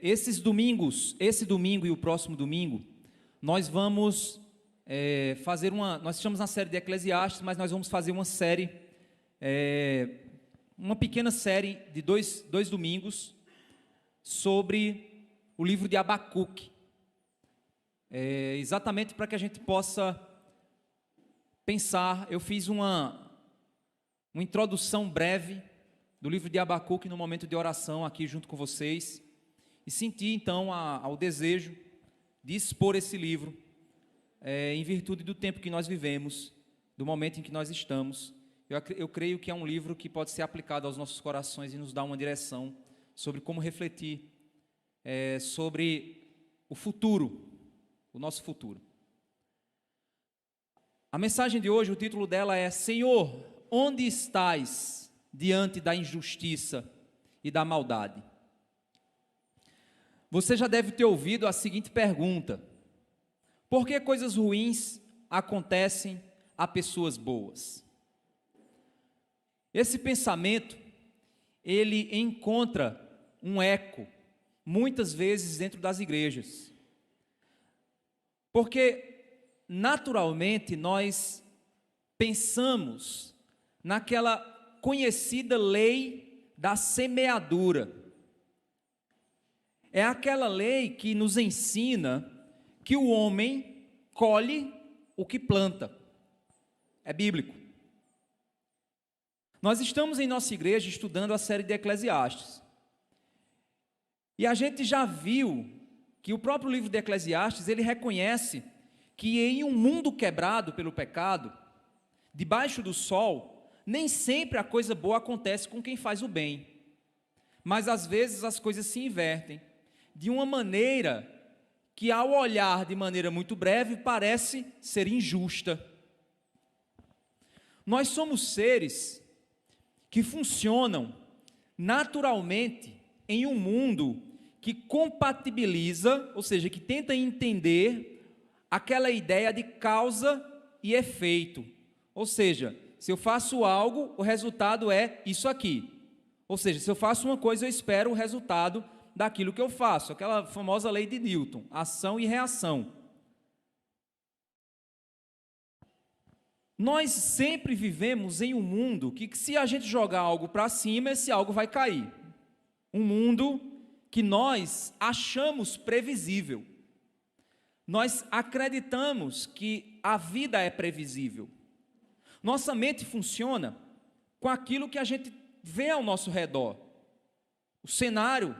esses domingos, esse domingo e o próximo domingo, nós vamos nós estamos na série de Eclesiastes, mas nós vamos fazer uma série, uma pequena série de dois domingos sobre o livro de Abacuque, exatamente para que a gente possa pensar. Eu fiz uma introdução breve do livro de Abacuque no momento de oração aqui junto com vocês, e senti então ao desejo de expor esse livro, em virtude do tempo que nós vivemos, do momento em que nós estamos. Eu creio que é um livro que pode ser aplicado aos nossos corações e nos dar uma direção sobre como refletir sobre o futuro, o nosso futuro. A mensagem de hoje, o título dela é: Senhor, onde estás diante da injustiça e da maldade? Você já deve ter ouvido a seguinte pergunta: por que coisas ruins acontecem a pessoas boas? Esse pensamento, ele encontra um eco, muitas vezes, dentro das igrejas. Porque, naturalmente, nós pensamos naquela conhecida lei da semeadura. É aquela lei que nos ensina que o homem colhe o que planta. É bíblico. Nós estamos em nossa igreja estudando a série de Eclesiastes. E a gente já viu que o próprio livro de Eclesiastes, ele reconhece que em um mundo quebrado pelo pecado, debaixo do sol, nem sempre a coisa boa acontece com quem faz o bem. Mas às vezes as coisas se invertem de uma maneira que, ao olhar de maneira muito breve, parece ser injusta. Nós somos seres que funcionam naturalmente em um mundo que compatibiliza, ou seja, que tenta entender aquela ideia de causa e efeito. Ou seja, se eu faço algo, o resultado é isso aqui. Ou seja, se eu faço uma coisa, eu espero o resultado daquilo que eu faço. Aquela famosa lei de Newton, ação e reação. Nós sempre vivemos em um mundo que, se a gente jogar algo para cima, esse algo vai cair. Um mundo que nós achamos previsível. Nós acreditamos que a vida é previsível. Nossa mente funciona com aquilo que a gente vê ao nosso redor. O cenário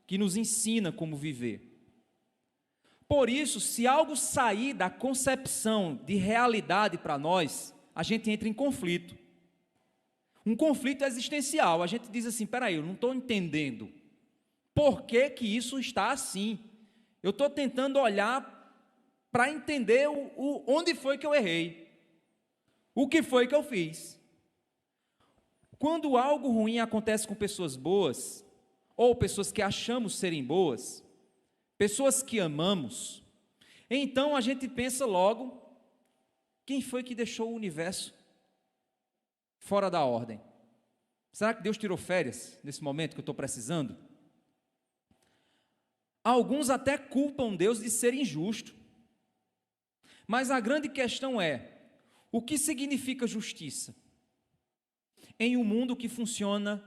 que nos ensina como viver. Por isso, se algo sair da concepção de realidade para nós, a gente entra em conflito. Um conflito existencial. A gente diz assim: peraí, eu não estou entendendo. Por que que isso está assim? Eu estou tentando olhar para entender onde foi que eu errei. O que foi que eu fiz? Quando algo ruim acontece com pessoas boas, ou pessoas que achamos serem boas, pessoas que amamos, então a gente pensa logo: quem foi que deixou o universo fora da ordem? Será que Deus tirou férias nesse momento que eu estou precisando? Alguns até culpam Deus de ser injusto. Mas a grande questão é: o que significa justiça? Em um mundo que funciona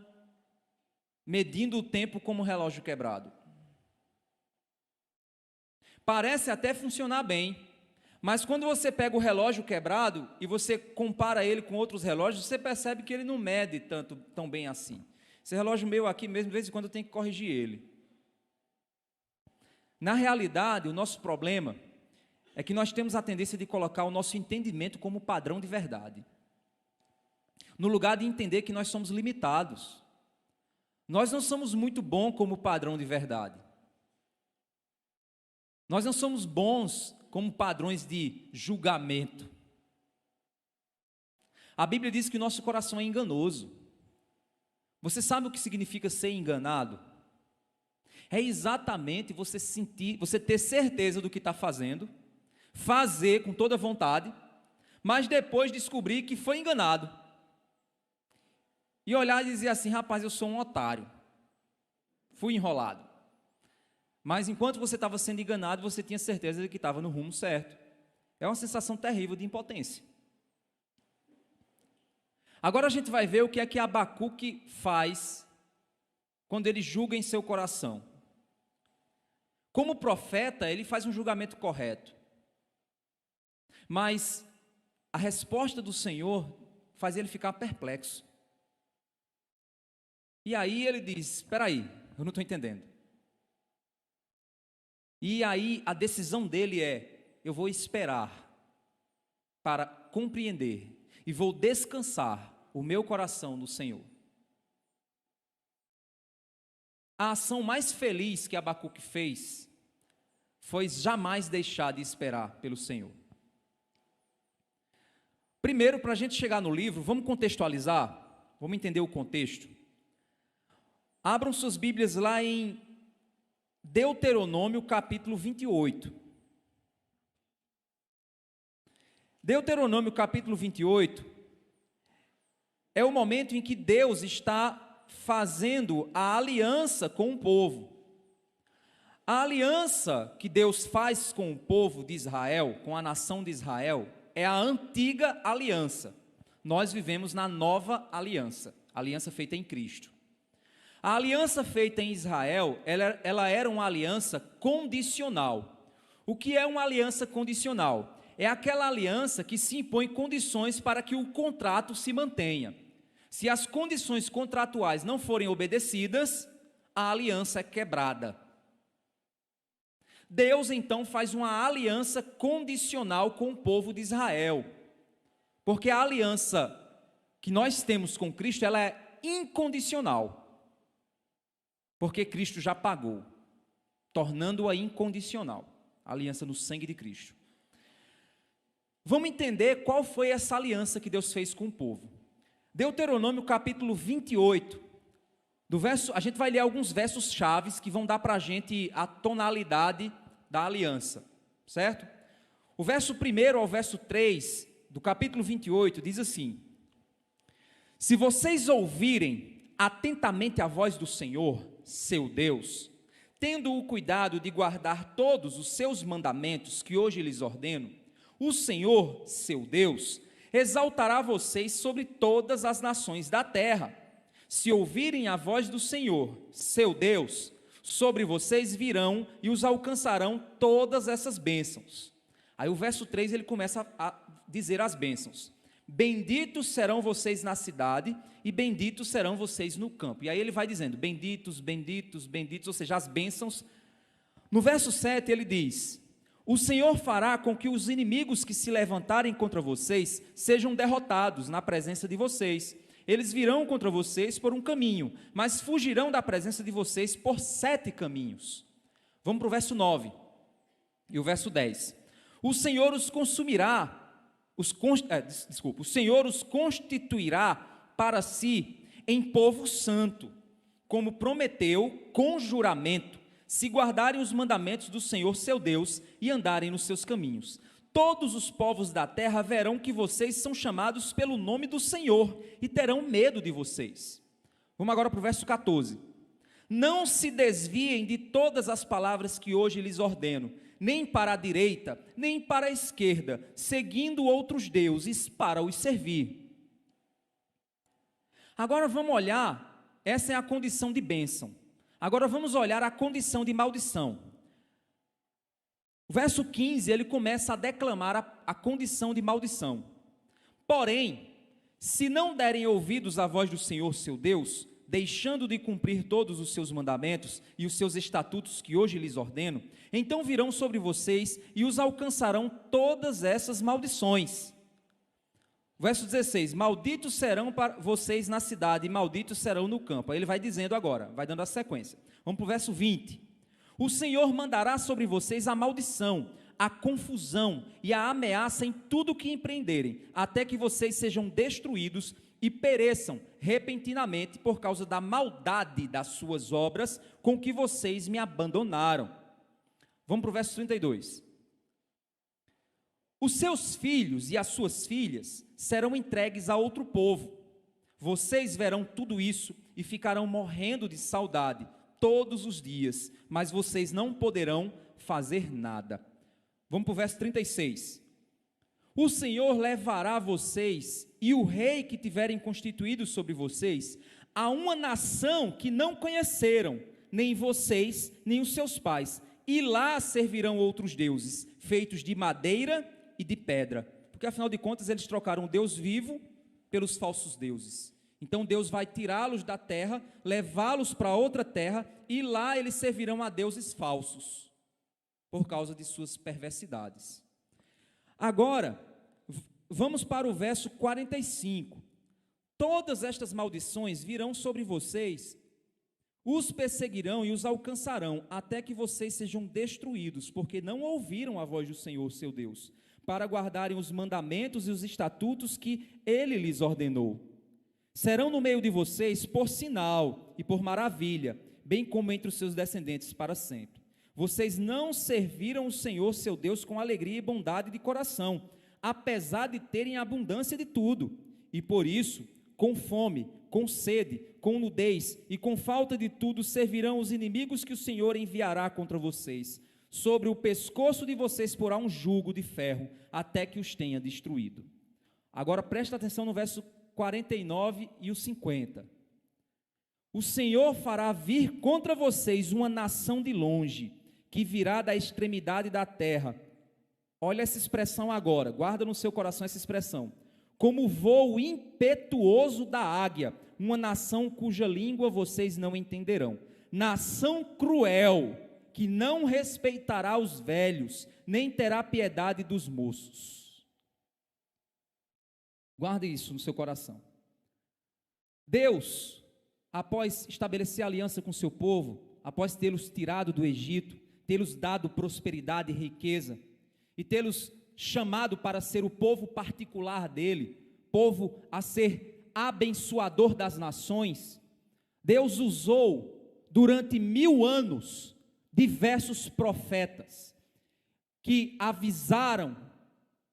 medindo o tempo como relógio quebrado. Parece até funcionar bem, mas quando você pega o relógio quebrado e você compara ele com outros relógios, você percebe que ele não mede tão bem assim. Esse relógio meu aqui mesmo, de vez em quando eu tenho que corrigir ele. Na realidade, o nosso problema é que nós temos a tendência de colocar o nosso entendimento como padrão de verdade, no lugar de entender que nós somos limitados. Nós não somos muito bons como padrão de verdade. Nós não somos bons como padrões de julgamento. A Bíblia diz que o nosso coração é enganoso. Você sabe o que significa ser enganado? É exatamente você ter certeza do que está fazendo, fazer com toda vontade, mas depois descobrir que foi enganado. E olhar e dizer assim: rapaz, eu sou um otário. fui enrolado. Mas enquanto você estava sendo enganado, você tinha certeza de que estava no rumo certo. É uma sensação terrível de impotência. Agora a gente vai ver o que é que Abacuque faz quando ele julga em seu coração. Como profeta, ele faz um julgamento correto. Mas a resposta do Senhor faz ele ficar perplexo. E aí ele diz: espera aí, eu não estou entendendo. E aí a decisão dele é: eu vou esperar para compreender e vou descansar o meu coração no Senhor. A ação mais feliz que Abacuque fez foi jamais deixar de esperar pelo Senhor. Primeiro, para a gente chegar no livro, vamos contextualizar, vamos entender o contexto. Abram suas Bíblias lá em Deuteronômio capítulo 28. Deuteronômio capítulo 28 é o momento em que Deus está fazendo a aliança com o povo. A aliança que Deus faz com o povo de Israel, com a nação de Israel, é a antiga aliança. Nós vivemos na nova aliança, aliança feita em Cristo. A aliança feita em Israel, ela era uma aliança condicional. O que é uma aliança condicional? É aquela aliança que se impõe condições para que o contrato se mantenha. Se as condições contratuais não forem obedecidas, a aliança é quebrada. Deus então faz uma aliança condicional com o povo de Israel, porque a aliança que nós temos com Cristo, ela é incondicional, porque Cristo já pagou, tornando-a incondicional, a aliança no sangue de Cristo. Vamos entender qual foi essa aliança que Deus fez com o povo. Deuteronômio capítulo 28, a gente vai ler alguns versos chaves que vão dar para a gente a tonalidade da aliança, certo? O verso 1 ao verso 3 do capítulo 28 diz assim: se vocês ouvirem atentamente a voz do Senhor, seu Deus, tendo o cuidado de guardar todos os seus mandamentos que hoje lhes ordeno, o Senhor, seu Deus, exaltará vocês sobre todas as nações da terra. Se ouvirem a voz do Senhor, seu Deus, sobre vocês virão e os alcançarão todas essas bênçãos. Aí o verso 3 ele começa a dizer as bênçãos. Benditos serão vocês na cidade e benditos serão vocês no campo. E aí ele vai dizendo, benditos, benditos, benditos, ou seja, as bênçãos. No verso 7 ele diz: o Senhor fará com que os inimigos que se levantarem contra vocês sejam derrotados na presença de vocês. Eles virão contra vocês por um caminho, mas fugirão da presença de vocês por 7 caminhos. Vamos para o verso 9 e o verso 10. O Senhor os consumirá, o Senhor os constituirá para si em povo santo, como prometeu com juramento, se guardarem os mandamentos do Senhor seu Deus e andarem nos seus caminhos. Todos os povos da terra verão que vocês são chamados pelo nome do Senhor e terão medo de vocês. Vamos agora para o verso 14. Não se desviem de todas as palavras que hoje lhes ordeno, nem para a direita, nem para a esquerda, seguindo outros deuses para os servir. Agora vamos olhar, essa é a condição de bênção. Agora vamos olhar a condição de maldição. O verso 15, ele começa a declamar a condição de maldição. Porém, se não derem ouvidos à voz do Senhor, seu Deus, deixando de cumprir todos os seus mandamentos e os seus estatutos que hoje lhes ordeno, então virão sobre vocês e os alcançarão todas essas maldições. Verso 16, malditos serão para vocês na cidade e malditos serão no campo. Aí ele vai dizendo agora, vai dando a sequência. Vamos para o verso 20. O Senhor mandará sobre vocês a maldição, a confusão e a ameaça em tudo que empreenderem, até que vocês sejam destruídos e pereçam repentinamente por causa da maldade das suas obras com que vocês me abandonaram. Vamos para o verso 32. Os seus filhos e as suas filhas serão entregues a outro povo. Vocês verão tudo isso e ficarão morrendo de saudade todos os dias, mas vocês não poderão fazer nada. Vamos para o verso 36. O Senhor levará vocês e o rei que tiverem constituído sobre vocês a uma nação que não conheceram, nem vocês, nem os seus pais, e lá servirão outros deuses, feitos de madeira e de pedra, porque afinal de contas eles trocaram o Deus vivo pelos falsos deuses. Então Deus vai tirá-los da terra, levá-los para outra terra, e lá eles servirão a deuses falsos, por causa de suas perversidades. Agora, vamos para o verso 45. Todas estas maldições virão sobre vocês, os perseguirão e os alcançarão, até que vocês sejam destruídos, porque não ouviram a voz do Senhor, seu Deus, para guardarem os mandamentos e os estatutos que Ele lhes ordenou. Serão no meio de vocês por sinal e por maravilha, bem como entre os seus descendentes para sempre. Vocês não serviram o Senhor, seu Deus, com alegria e bondade de coração, apesar de terem abundância de tudo, e por isso, com fome, com sede, com nudez e com falta de tudo, servirão os inimigos que o Senhor enviará contra vocês. Sobre o pescoço de vocês porá um jugo de ferro, até que os tenha destruído. Agora presta atenção no verso 49 e o 50. O Senhor fará vir contra vocês uma nação de longe, que virá da extremidade da terra. Olha essa expressão agora, guarda no seu coração essa expressão. Como o voo impetuoso da águia, uma nação cuja língua vocês não entenderão. Nação cruel, que não respeitará os velhos, nem terá piedade dos moços. Guarde isso no seu coração. Deus, após estabelecer aliança com seu povo, após tê-los tirado do Egito, tê-los dado prosperidade e riqueza, e tê-los chamado para ser o povo particular dele, povo a ser abençoador das nações, Deus usou durante 1000 anos diversos profetas que avisaram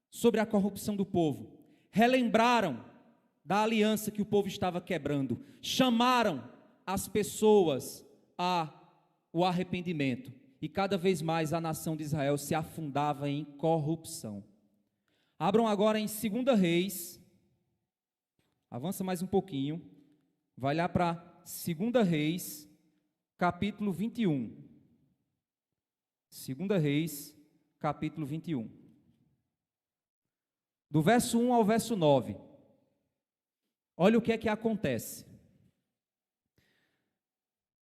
sobre a corrupção do povo, relembraram da aliança que o povo estava quebrando, chamaram as pessoas ao arrependimento, e cada vez mais a nação de Israel se afundava em corrupção. Abram agora em 2 Reis, avança mais um pouquinho, vai lá para 2 Reis, capítulo 21. 2 Reis, capítulo 21. Do verso 1 ao verso 9. Olha o que é que acontece.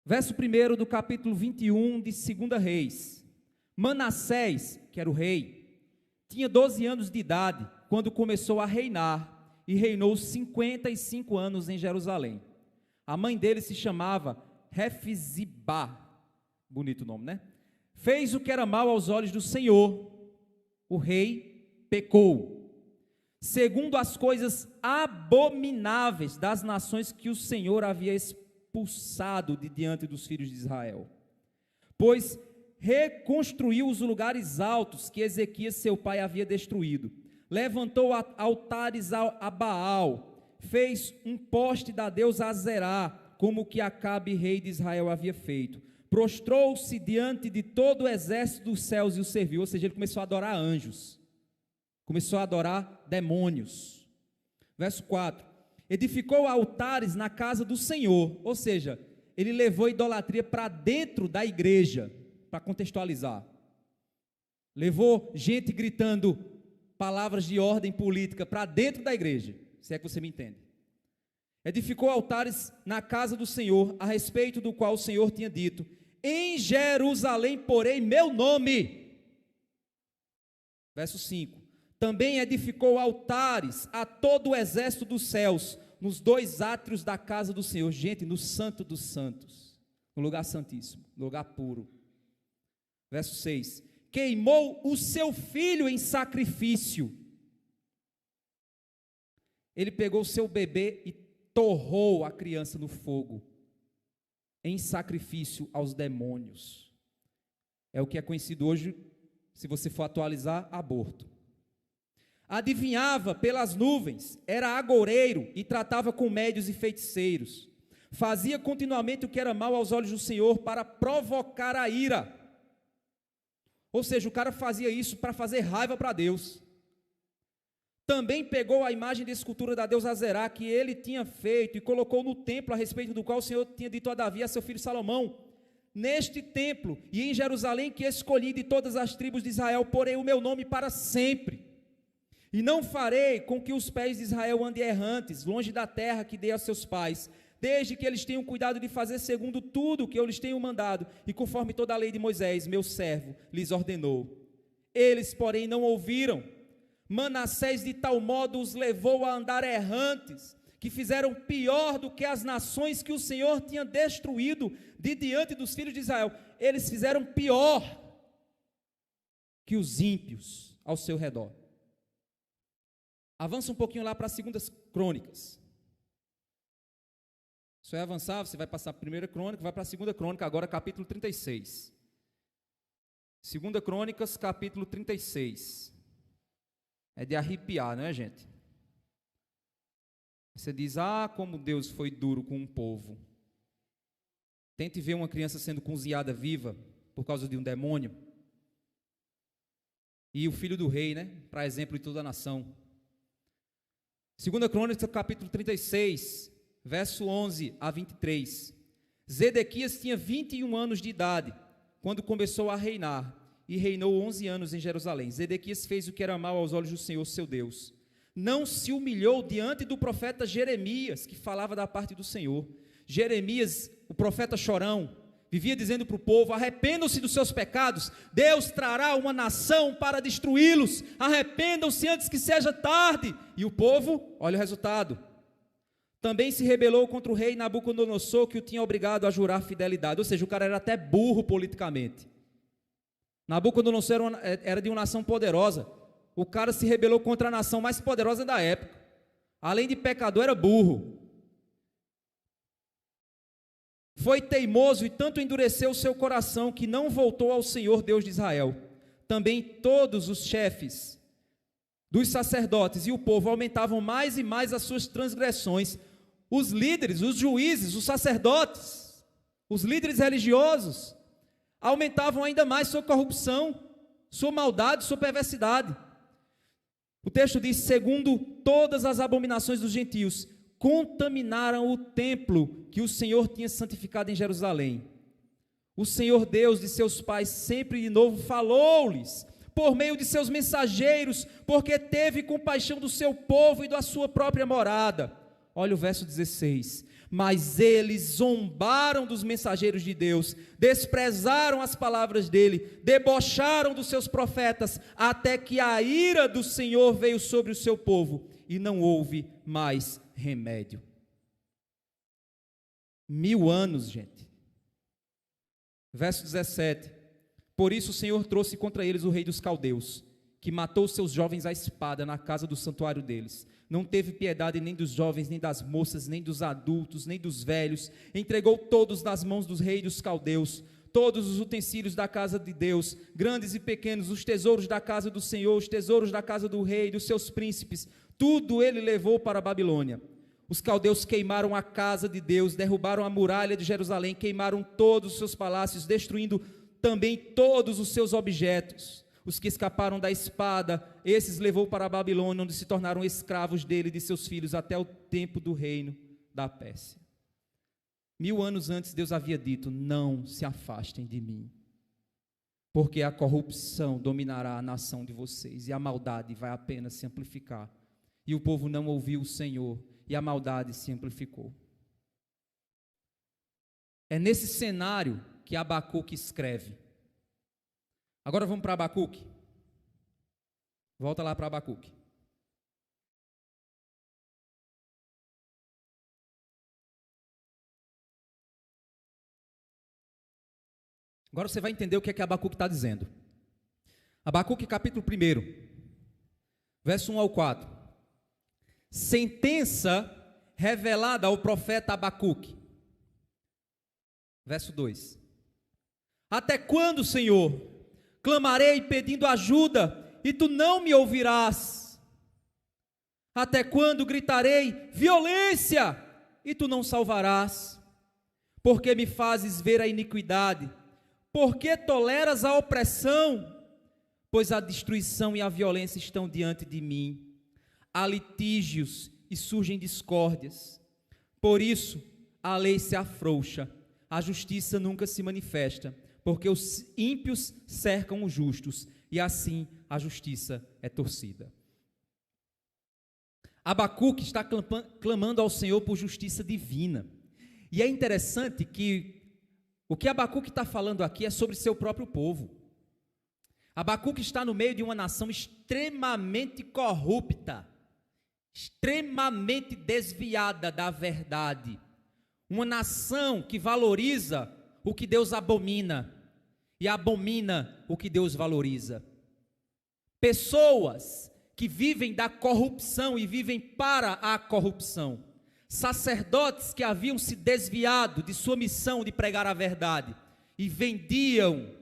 Verso 1 do capítulo 21 de 2 Reis. Manassés, que era o rei, tinha 12 anos de idade quando começou a reinar, e reinou 55 anos em Jerusalém. A mãe dele se chamava Refzibá, bonito nome, né? Fez o que era mal aos olhos do Senhor. O rei pecou, segundo as coisas abomináveis das nações que o Senhor havia expulsado de diante dos filhos de Israel, pois reconstruiu os lugares altos que Ezequias seu pai havia destruído, levantou altares a Baal, fez um poste da deusa Azerá, como que Acabe, rei de Israel, havia feito, prostrou-se diante de todo o exército dos céus e o serviu, ou seja, ele começou a adorar anjos, começou a adorar demônios. Verso 4, edificou altares na casa do Senhor, ou seja, ele levou a idolatria para dentro da igreja, para contextualizar, levou gente gritando palavras de ordem política para dentro da igreja, se é que você me entende. Edificou altares na casa do Senhor, a respeito do qual o Senhor tinha dito: em Jerusalém porei meu nome. Verso 5, também edificou altares a todo o exército dos céus, nos 2 átrios da casa do Senhor, gente, no santo dos santos, no lugar santíssimo, no lugar puro. Verso 6, queimou o seu filho em sacrifício. Ele pegou o seu bebê e torrou a criança no fogo, em sacrifício aos demônios. É o que é conhecido hoje, se você for atualizar, aborto. Adivinhava pelas nuvens, era agoureiro e tratava com médios e feiticeiros. Fazia continuamente o que era mal aos olhos do Senhor para provocar a ira. Ou seja, o cara fazia isso para fazer raiva para Deus. Também pegou a imagem de escultura da deusa Azerá que ele tinha feito e colocou no templo a respeito do qual o Senhor tinha dito a Davi, a seu filho Salomão: neste templo e em Jerusalém que escolhi de todas as tribos de Israel, porei o meu nome para sempre. E não farei com que os pés de Israel andem errantes, longe da terra que dei a seus pais, desde que eles tenham cuidado de fazer segundo tudo o que eu lhes tenho mandado, e conforme toda a lei de Moisés, meu servo, lhes ordenou. Eles, porém, não ouviram. Manassés de tal modo os levou a andar errantes, que fizeram pior do que as nações que o Senhor tinha destruído de diante dos filhos de Israel. Eles fizeram pior que os ímpios ao seu redor. Avança um pouquinho lá para as 2 Crônicas. Você vai avançar, você vai passar para a 1ª Crônica, vai para a 2ª Crônica, agora capítulo 36. 2 Crônicas, capítulo 36. É de arrepiar, não é, gente? Você diz: ah, como Deus foi duro com um povo. Tente ver uma criança sendo cozinhada viva por causa de um demônio. E o filho do rei, né? Para exemplo de toda a nação. 2 Crônicas, capítulo 36, verso 11 a 23. Zedequias tinha 21 anos de idade quando começou a reinar, e reinou 11 anos em Jerusalém. Zedequias fez o que era mal aos olhos do Senhor, seu Deus. Não se humilhou diante do profeta Jeremias, que falava da parte do Senhor. Jeremias, o profeta chorão, vivia dizendo para o povo: arrependam-se dos seus pecados, Deus trará uma nação para destruí-los, arrependam-se antes que seja tarde. E o povo, olha o resultado, também se rebelou contra o rei Nabucodonosor, que o tinha obrigado a jurar fidelidade. Ou seja, o cara era até burro politicamente. Nabucodonosor era de uma nação poderosa. O cara se rebelou contra a nação mais poderosa da época. Além de pecador, era burro. Foi teimoso e tanto endureceu o seu coração que não voltou ao Senhor Deus de Israel. Também todos os chefes dos sacerdotes e o povo aumentavam mais e mais as suas transgressões. Os líderes, os juízes, os sacerdotes, os líderes religiosos aumentavam ainda mais sua corrupção, sua maldade, sua perversidade. O texto diz: segundo todas as abominações dos gentios, contaminaram o templo que o Senhor tinha santificado em Jerusalém. O Senhor Deus de seus pais sempre de novo falou-lhes por meio de seus mensageiros, porque teve compaixão do seu povo e da sua própria morada. Olha o verso 16. Mas eles zombaram dos mensageiros de Deus, desprezaram as palavras dele, debocharam dos seus profetas, até que a ira do Senhor veio sobre o seu povo, e não houve mais remédio. 1000 anos, gente. Verso 17. Por isso o Senhor trouxe contra eles o rei dos caldeus, que matou seus jovens à espada na casa do santuário deles. Não teve piedade nem dos jovens, nem das moças, nem dos adultos, nem dos velhos. Entregou todos nas mãos dos reis dos caldeus, todos os utensílios da casa de Deus, grandes e pequenos, os tesouros da casa do Senhor, os tesouros da casa do rei, dos seus príncipes, tudo ele levou para a Babilônia. Os caldeus queimaram a casa de Deus, derrubaram a muralha de Jerusalém, queimaram todos os seus palácios, destruindo também todos os seus objetos. Os que escaparam da espada, esses levou para a Babilônia, onde se tornaram escravos dele e de seus filhos, até o tempo do reino da Pérsia. 1000 anos antes, Deus havia dito: não se afastem de mim, porque a corrupção dominará a nação de vocês, e a maldade vai apenas se amplificar. E o povo não ouviu o Senhor, e a maldade se amplificou. É nesse cenário que Abacuque escreve. Agora vamos para Abacuque. Volta lá para Abacuque. Agora você vai entender o que é que Abacuque está dizendo. Abacuque capítulo 1, verso 1 ao 4. Sentença revelada ao profeta Abacuque. Verso 2. Até quando, Senhor, clamarei pedindo ajuda, e tu não me ouvirás? Até quando gritarei violência, e tu não salvarás? Por que me fazes ver a iniquidade? Por que toleras a opressão? Pois a destruição e a violência estão diante de mim. Há litígios e surgem discórdias. Por isso, a lei se afrouxa, a justiça nunca se manifesta, porque os ímpios cercam os justos, e assim a justiça é torcida. Abacuque está clamando ao Senhor por justiça divina. E é interessante que o que Abacuque está falando aqui é sobre seu próprio povo. Abacuque está no meio de uma nação extremamente corrupta, extremamente desviada da verdade. Uma nação que valoriza o que Deus abomina e abomina o que Deus valoriza. Pessoas que vivem da corrupção e vivem para a corrupção. Sacerdotes que haviam se desviado de sua missão de pregar a verdade e vendiam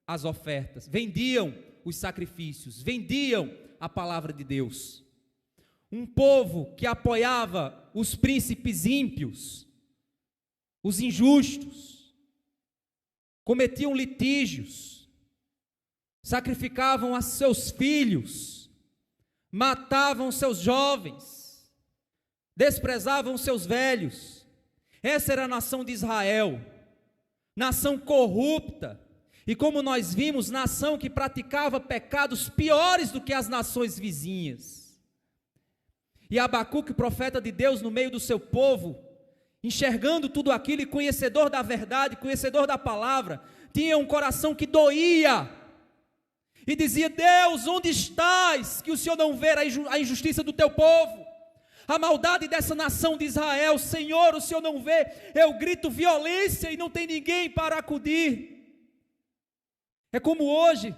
as ofertas, vendiam os sacrifícios, vendiam a palavra de Deus. Um povo que apoiava os príncipes ímpios, os injustos, cometiam litígios, sacrificavam a seus filhos, matavam seus jovens, desprezavam seus velhos. Essa era a nação de Israel, nação corrupta, e como nós vimos, nação que praticava pecados piores do que as nações vizinhas. E Abacuque, profeta de Deus no meio do seu povo, enxergando tudo aquilo e conhecedor da verdade, conhecedor da palavra, tinha um coração que doía, e dizia: Deus, onde estás, que o Senhor não vê a injustiça do teu povo, a maldade dessa nação de Israel? Senhor, o Senhor não vê? Eu grito violência e não tem ninguém para acudir. É como hoje,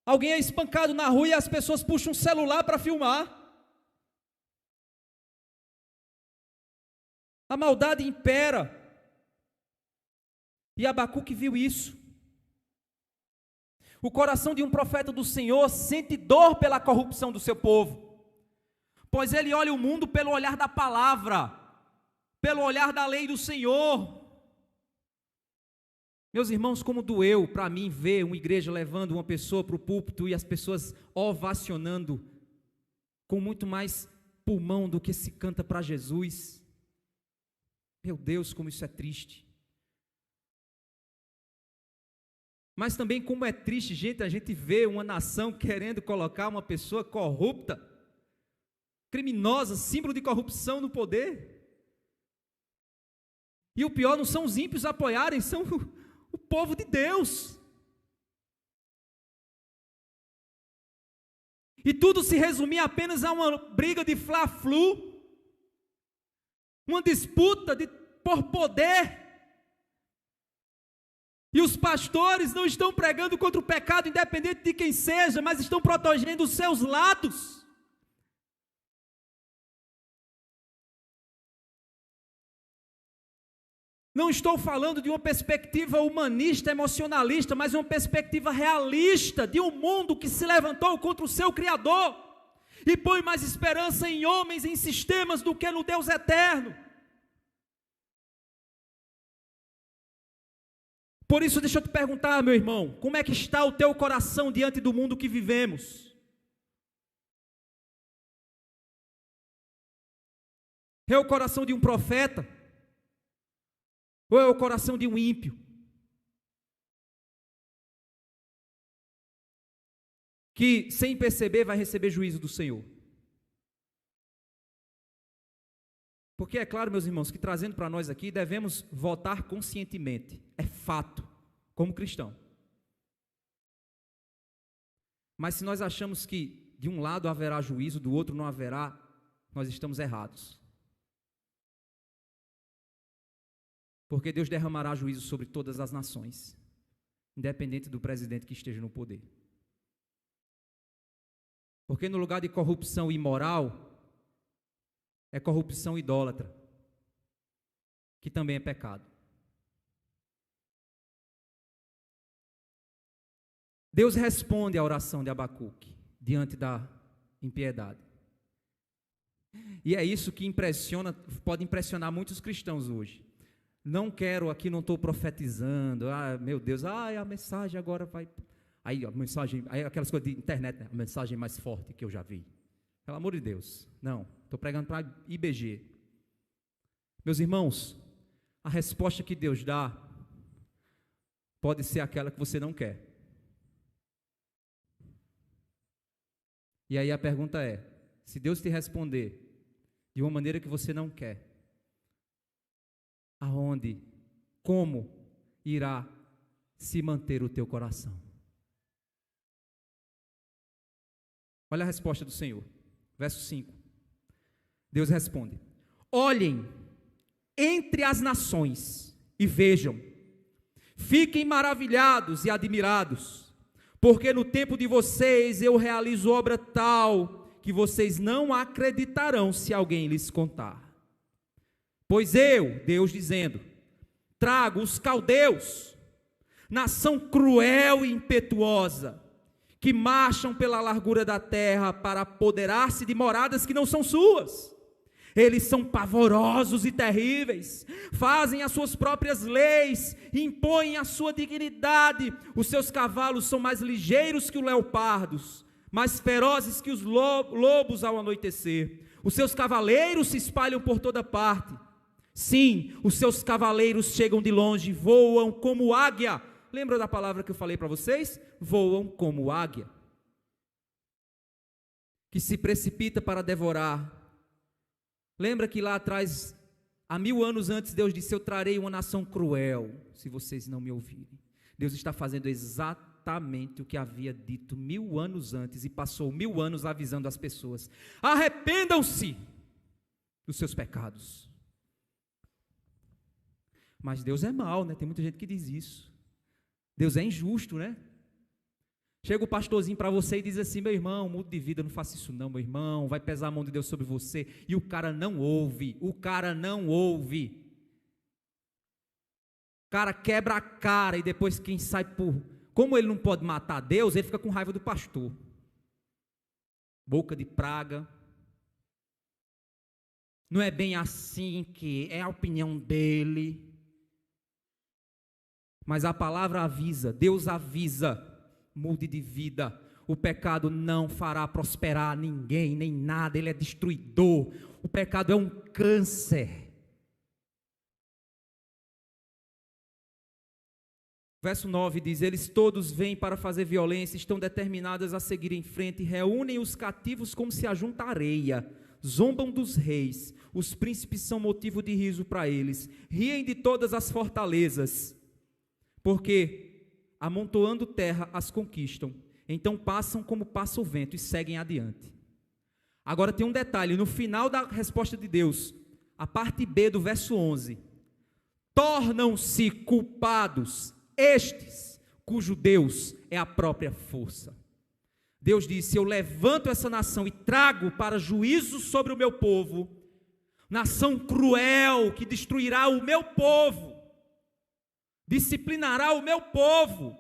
alguém é espancado na rua e as pessoas puxam um celular para filmar. A maldade impera, e Abacuque viu isso. O coração de um profeta do Senhor sente dor pela corrupção do seu povo, pois ele olha o mundo pelo olhar da palavra, pelo olhar da lei do Senhor. Meus irmãos, como doeu para mim ver uma igreja levando uma pessoa para o púlpito e as pessoas ovacionando com muito mais pulmão do que se canta para Jesus. Meu Deus, como isso é triste. Mas também como é triste, gente, a gente vê uma nação querendo colocar uma pessoa corrupta, criminosa, símbolo de corrupção no poder. E o pior não são os ímpios apoiarem, são o povo de Deus. E tudo se resumia apenas a uma briga de fla-flu, uma disputa por poder. E os pastores não estão pregando contra o pecado, independente de quem seja, mas estão protegendo os seus lados. Não estou falando de uma perspectiva humanista, emocionalista, mas uma perspectiva realista de um mundo que se levantou contra o seu Criador e põe mais esperança em homens, em sistemas, do que no Deus eterno. Por isso, deixa eu te perguntar, meu irmão, como é que está o teu coração diante do mundo que vivemos? É o coração de um profeta? Ou é o coração de um ímpio? Que, sem perceber, vai receber juízo do Senhor. Porque é claro, meus irmãos, que trazendo para nós aqui, devemos votar conscientemente. É fato, como cristão. Mas se nós achamos que de um lado haverá juízo, do outro não haverá, nós estamos errados. Porque Deus derramará juízo sobre todas as nações, independente do presidente que esteja no poder. Porque no lugar de corrupção imoral, é corrupção idólatra, que também é pecado. Deus responde à oração de Abacuque, diante da impiedade. E é isso que pode impressionar muitos cristãos hoje. Não quero, aqui não estou profetizando, meu Deus, a mensagem agora vai... Aí, a mensagem, aí aquelas coisas de internet, né? A mensagem mais forte que eu já vi. Pelo amor de Deus, não, estou pregando para IBG. Meus irmãos, a resposta que Deus dá pode ser aquela que você não quer. E aí a pergunta é, se Deus te responder de uma maneira que você não quer, aonde, como irá se manter o teu coração? Olha a resposta do Senhor, verso 5. Deus responde: olhem entre as nações e vejam, fiquem maravilhados e admirados, porque no tempo de vocês eu realizo obra tal que vocês não acreditarão se alguém lhes contar. Pois eu, Deus dizendo, trago os caldeus, nação cruel e impetuosa, que marcham pela largura da terra para apoderar-se de moradas que não são suas. Eles são pavorosos e terríveis, fazem as suas próprias leis, impõem a sua dignidade. Os seus cavalos são mais ligeiros que os leopardos, mais ferozes que os lobos ao anoitecer. Os seus cavaleiros se espalham por toda parte. Sim, os seus cavaleiros chegam de longe, voam como águia. Lembra da palavra que eu falei para vocês? Voam como águia, que se precipita para devorar. Lembra que lá atrás, há 1000 anos antes, Deus disse: eu trarei uma nação cruel, se vocês não me ouvirem. Deus está fazendo exatamente o que havia dito 1000 anos antes, e passou 1000 anos avisando as pessoas: arrependam-se dos seus pecados. Mas Deus é mau, né? Tem muita gente que diz isso. Deus é injusto, né? Chega o pastorzinho para você e diz assim: meu irmão, mude de vida, não faça isso não, meu irmão, vai pesar a mão de Deus sobre você. E o cara não ouve, o cara quebra a cara, e depois quem sai por... Como ele não pode matar Deus, ele fica com raiva do pastor. Boca de praga. Não é bem assim, que é a opinião dele. Mas a palavra avisa, Deus avisa: mude de vida, o pecado não fará prosperar ninguém, nem nada, ele é destruidor, o pecado é um câncer. Verso 9 diz: eles todos vêm para fazer violência, estão determinadas a seguir em frente, reúnem os cativos como se ajunta areia, zombam dos reis, os príncipes são motivo de riso para eles, riem de todas as fortalezas, porque amontoando terra as conquistam, então passam como passa o vento e seguem adiante. Agora tem um detalhe, no final da resposta de Deus, a parte B do verso 11, tornam-se culpados estes, cujo Deus é a própria força. Deus disse: eu levanto essa nação e trago para juízo sobre o meu povo, nação cruel que destruirá o meu povo, disciplinará o meu povo,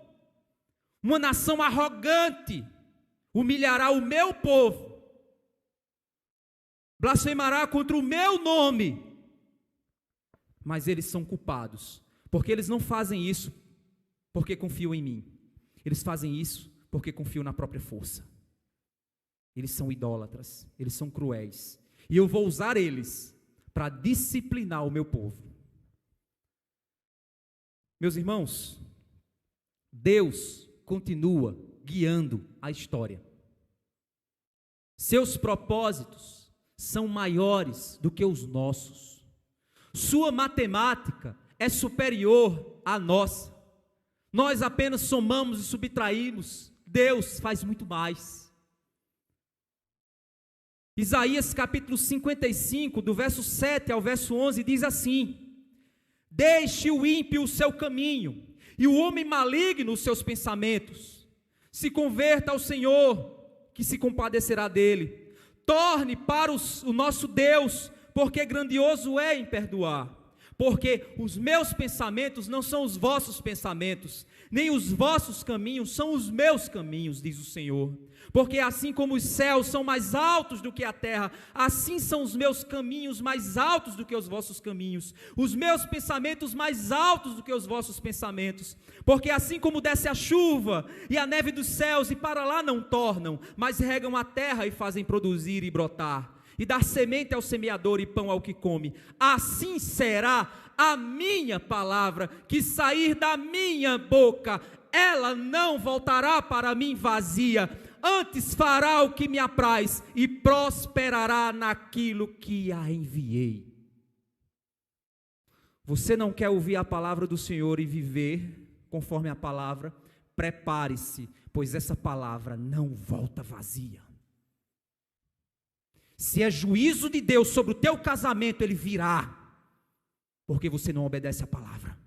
uma nação arrogante, humilhará o meu povo, blasfemará contra o meu nome, mas eles são culpados, porque eles não fazem isso porque confiam em mim, eles fazem isso porque confiam na própria força. Eles são idólatras, eles são cruéis, e eu vou usar eles para disciplinar o meu povo. Meus irmãos, Deus continua guiando a história. Seus propósitos são maiores do que os nossos. Sua matemática é superior à nossa. Nós apenas somamos e subtraímos. Deus faz muito mais. Isaías capítulo 55, do verso 7 ao verso 11, diz assim: deixe o ímpio o seu caminho, e o homem maligno os seus pensamentos. Se converta ao Senhor, que se compadecerá dele. Torne para o nosso Deus, porque grandioso é em perdoar. porque os meus pensamentos não são os vossos pensamentos, nem os vossos caminhos são os meus caminhos, diz o Senhor. Porque assim como os céus são mais altos do que a terra, assim são os meus caminhos mais altos do que os vossos caminhos, os meus pensamentos mais altos do que os vossos pensamentos. Porque assim como desce a chuva e a neve dos céus e para lá não tornam, mas regam a terra e fazem produzir e brotar, e dar semente ao semeador e pão ao que come, assim será a minha palavra que sair da minha boca. Ela não voltará para mim vazia, antes fará o que me apraz e prosperará naquilo que a enviei. Você não quer ouvir a palavra do Senhor e viver conforme a palavra? Prepare-se, pois essa palavra não volta vazia. Se é juízo de Deus sobre o teu casamento, ele virá, porque você não obedece a palavra.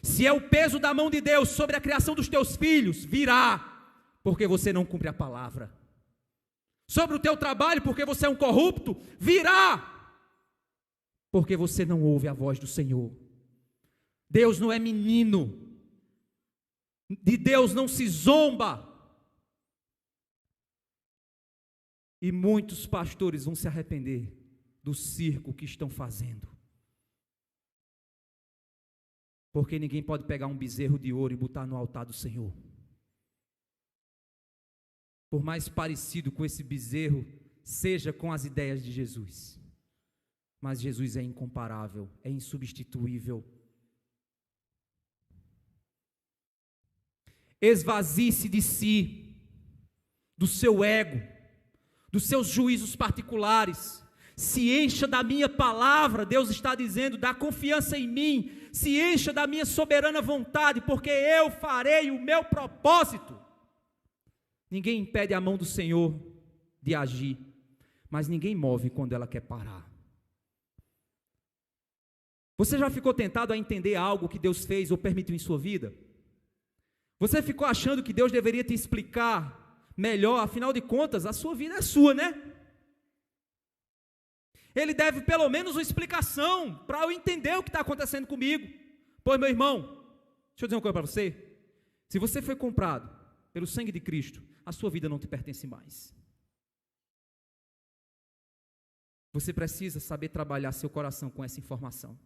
Se é o peso da mão de Deus sobre a criação dos teus filhos, virá, porque você não cumpre a palavra. Sobre o teu trabalho, porque você é um corrupto, virá, porque você não ouve a voz do Senhor. Deus não é menino, de Deus não se zomba. E muitos pastores vão se arrepender do circo que estão fazendo. Porque ninguém pode pegar um bezerro de ouro e botar no altar do Senhor. Por mais parecido com esse bezerro seja com as ideias de Jesus. Mas Jesus é incomparável, é insubstituível. Esvazie-se de si, do seu ego, dos seus juízos particulares, se encha da minha palavra. Deus está dizendo, dá confiança em mim, se encha da minha soberana vontade, porque eu farei o meu propósito. Ninguém impede a mão do Senhor de agir, mas ninguém move quando ela quer parar. Você já ficou tentado a entender algo que Deus fez ou permitiu em sua vida? Você ficou achando que Deus deveria te explicar melhor? Afinal de contas, a sua vida é sua, né? Ele deve pelo menos uma explicação para eu entender o que está acontecendo comigo. Pois, meu irmão, deixa eu dizer uma coisa para você. Se você foi comprado pelo sangue de Cristo, a sua vida não te pertence mais. Você precisa saber trabalhar seu coração com essa informação.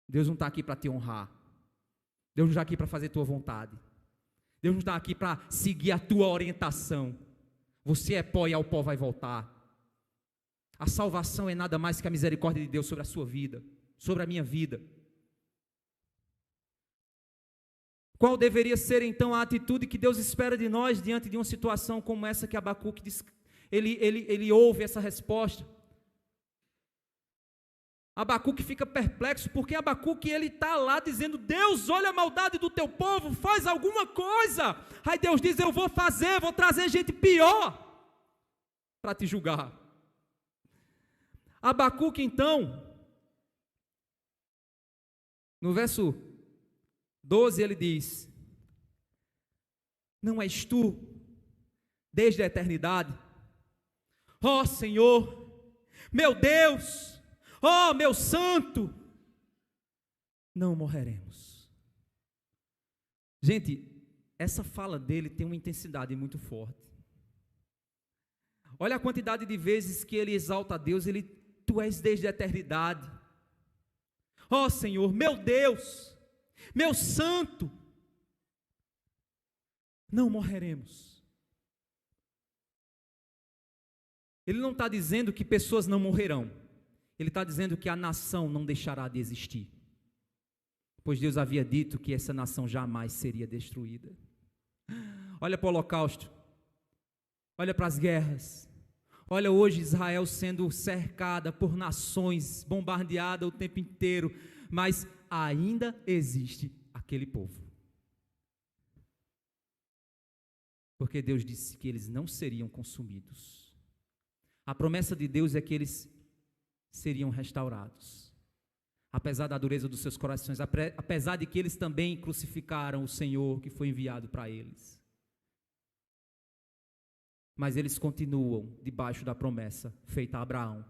Deus não está aqui para te honrar. Deus não está aqui para fazer tua vontade. Deus não está aqui para seguir a tua orientação. Você é pó e ao pó vai voltar. A salvação é nada mais que a misericórdia de Deus sobre a sua vida, sobre a minha vida. Qual deveria ser então a atitude que Deus espera de nós diante de uma situação como essa que Abacuque diz? Ele ouve essa resposta. Abacuque fica perplexo, porque Abacuque ele está lá dizendo, Deus, olha a maldade do teu povo, faz alguma coisa. Aí Deus diz, eu vou fazer, vou trazer gente pior para te julgar. Abacuque então, no verso 12 ele diz, não és tu, desde a eternidade, ó Senhor, meu Deus, ó meu santo, não morreremos. Gente, essa fala dele tem uma intensidade muito forte. Olha a quantidade de vezes que ele exalta a Deus. Tu és desde a eternidade, ó Senhor, meu Deus, meu santo, não morreremos. Ele não está dizendo que pessoas não morrerão. Ele está dizendo que a nação não deixará de existir, pois Deus havia dito que essa nação jamais seria destruída. Olha para o holocausto, olha para as guerras, olha hoje Israel sendo cercada por nações, bombardeada o tempo inteiro, mas ainda existe aquele povo, porque Deus disse que eles não seriam consumidos. A promessa de Deus é que eles seriam restaurados, apesar da dureza dos seus corações, apesar de que eles também crucificaram o Senhor que foi enviado para eles, mas eles continuam debaixo da promessa feita a Abraão.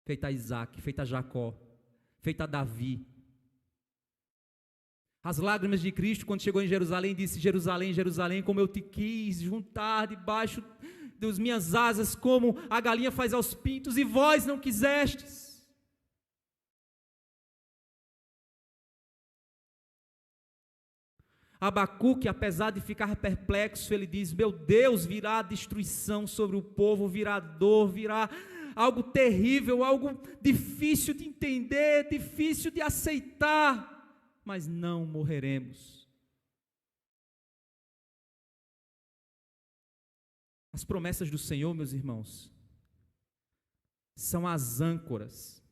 feita a Isaac, feita a Jacó, feita a Davi. As lágrimas de Cristo, quando chegou em Jerusalém, disse: Jerusalém, Jerusalém, como eu te quis juntar debaixo das minhas asas, como a galinha faz aos pintos, e vós não quisestes. Abacuque, apesar de ficar perplexo, ele diz: meu Deus, virá destruição sobre o povo, virá dor, virá algo terrível, algo difícil de entender, difícil de aceitar, mas não morreremos. As promessas do Senhor, meus irmãos, são as âncoras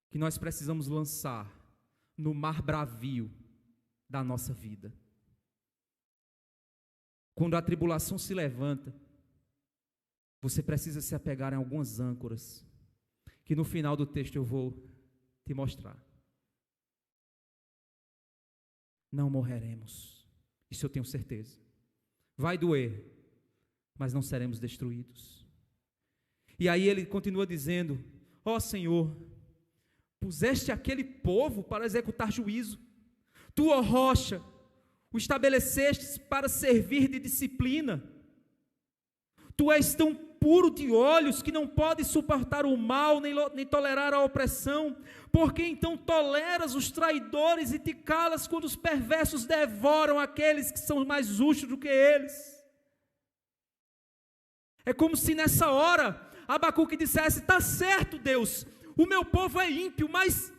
que nós precisamos lançar no mar bravio da nossa vida. Quando a tribulação se levanta, você precisa se apegar em algumas âncoras, que no final do texto eu vou te mostrar. Não morreremos, isso eu tenho certeza. Vai doer, mas não seremos destruídos. E aí ele continua dizendo: ó Senhor, puseste aquele povo para executar juízo, tu, ó rocha, o estabelecestes para servir de disciplina. Tu és tão puro de olhos que não pode suportar o mal, nem tolerar a opressão. Por que então toleras os traidores e te calas quando os perversos devoram aqueles que são mais justos do que eles? É como se nessa hora Abacuque dissesse: está certo, Deus, o meu povo é ímpio, mas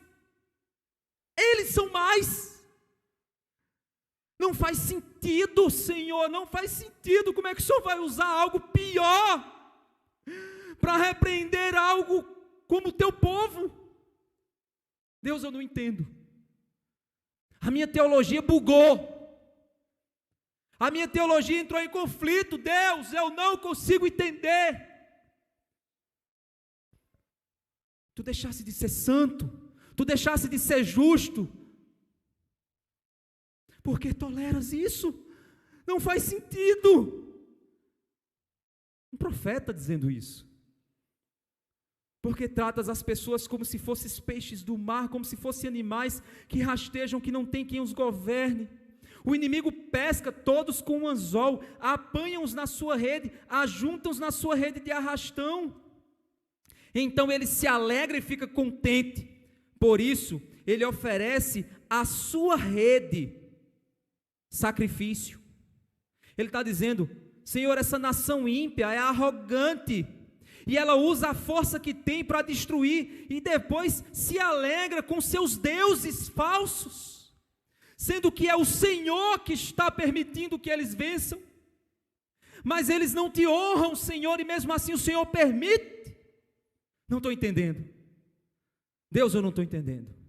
eles são mais. Não faz sentido, Senhor, não faz sentido. Como é que o Senhor vai usar algo pior para repreender algo como o teu povo? Deus, eu não entendo. A minha teologia bugou. A minha teologia entrou em conflito. Deus, eu não consigo entender. Tu deixasse de ser santo, tu deixasse de ser justo. Por que toleras isso? Não faz sentido. Um profeta dizendo isso. Porque tratas as pessoas como se fossem peixes do mar, como se fossem animais que rastejam, que não tem quem os governe. O inimigo pesca todos com um anzol, apanha-os na sua rede, ajunta-os na sua rede de arrastão. Então ele se alegra e fica contente. Por isso, ele oferece a sua rede sacrifício. Ele está dizendo: Senhor, essa nação ímpia é arrogante, e ela usa a força que tem para destruir, e depois se alegra com seus deuses falsos, sendo que é o Senhor que está permitindo que eles vençam, mas eles não te honram, Senhor, e mesmo assim o Senhor permite. Não estou entendendo. Deus, eu não estou entendendo.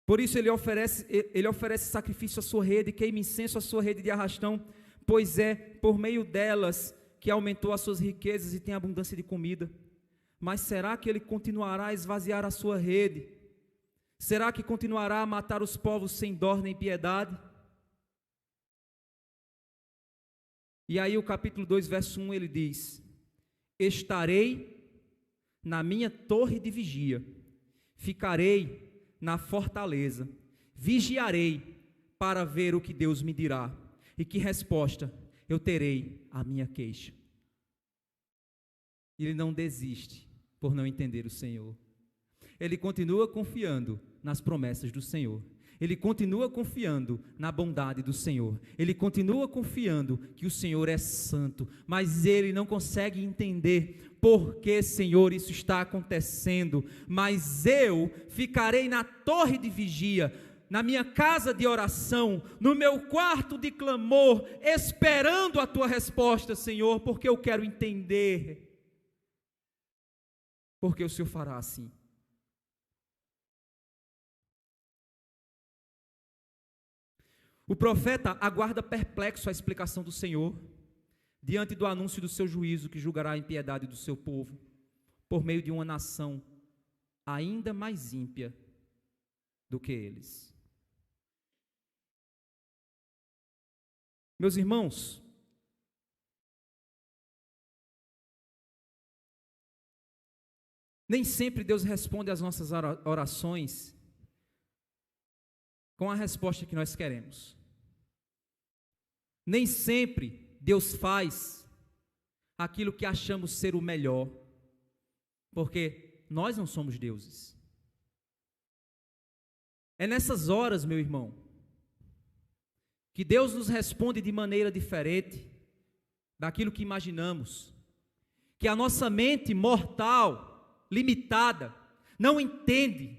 Por isso ele oferece sacrifício à sua rede, queima incenso à sua rede de arrastão, pois é por meio delas que aumentou as suas riquezas e tem abundância de comida. Mas será que ele continuará a esvaziar a sua rede? Será que continuará a matar os povos sem dó nem piedade? E aí o capítulo 2, verso 1, ele diz: estarei na minha torre de vigia, ficarei na fortaleza, vigiarei para ver o que Deus me dirá, e que resposta eu terei à minha queixa. Ele não desiste por não entender o Senhor. Ele continua confiando nas promessas do Senhor. Ele continua confiando na bondade do Senhor. Ele continua confiando que o Senhor é santo, mas ele não consegue entender por que, Senhor, isso está acontecendo. Mas eu ficarei na torre de vigia, na minha casa de oração, no meu quarto de clamor, esperando a tua resposta, Senhor, porque eu quero entender porque o Senhor fará assim. O profeta aguarda perplexo a explicação do Senhor, diante do anúncio do seu juízo, que julgará a impiedade do seu povo, por meio de uma nação ainda mais ímpia do que eles. Meus irmãos, Nem sempre Deus responde às nossas orações com a resposta que nós queremos. Nem sempre Deus faz aquilo que achamos ser o melhor, porque nós não somos deuses. É nessas horas, meu irmão, que Deus nos responde de maneira diferente daquilo que imaginamos, que a nossa mente mortal, limitada, não entende.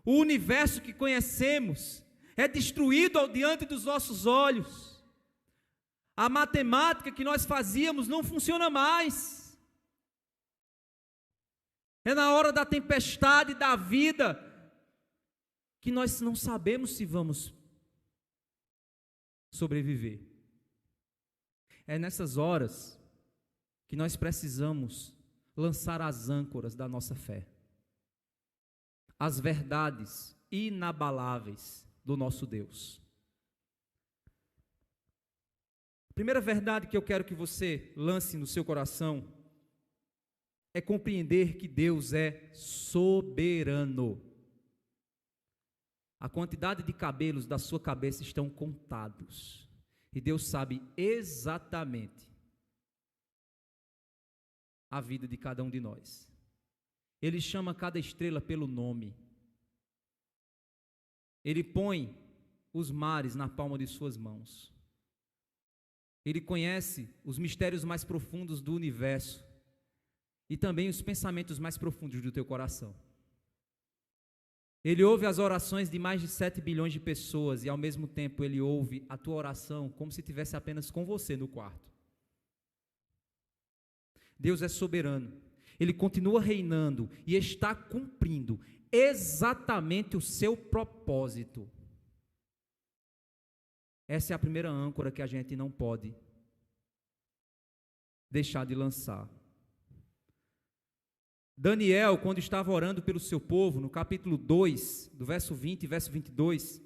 O universo que conhecemos é destruído diante dos nossos olhos. A matemática que nós fazíamos não funciona mais. É na hora da tempestade da vida que nós não sabemos se vamos sobreviver. É nessas horas que nós precisamos lançar as âncoras da nossa fé, as verdades inabaláveis do nosso Deus. A primeira verdade que eu quero que você lance no seu coração é compreender que Deus é soberano. A quantidade de cabelos da sua cabeça estão contados, e Deus sabe exatamente a vida de cada um de nós. Ele chama cada estrela pelo nome. Ele põe os mares na palma de suas mãos. Ele conhece os mistérios mais profundos do universo e também os pensamentos mais profundos do teu coração. Ele ouve as orações de mais de 7 bilhões de pessoas e ao mesmo tempo Ele ouve a tua oração como se estivesse apenas com você no quarto. Deus é soberano. Ele continua reinando e está cumprindo exatamente o seu propósito. Essa é a primeira âncora que a gente não pode deixar de lançar. Daniel, quando estava orando pelo seu povo, no capítulo 2, do verso 20 e verso 22,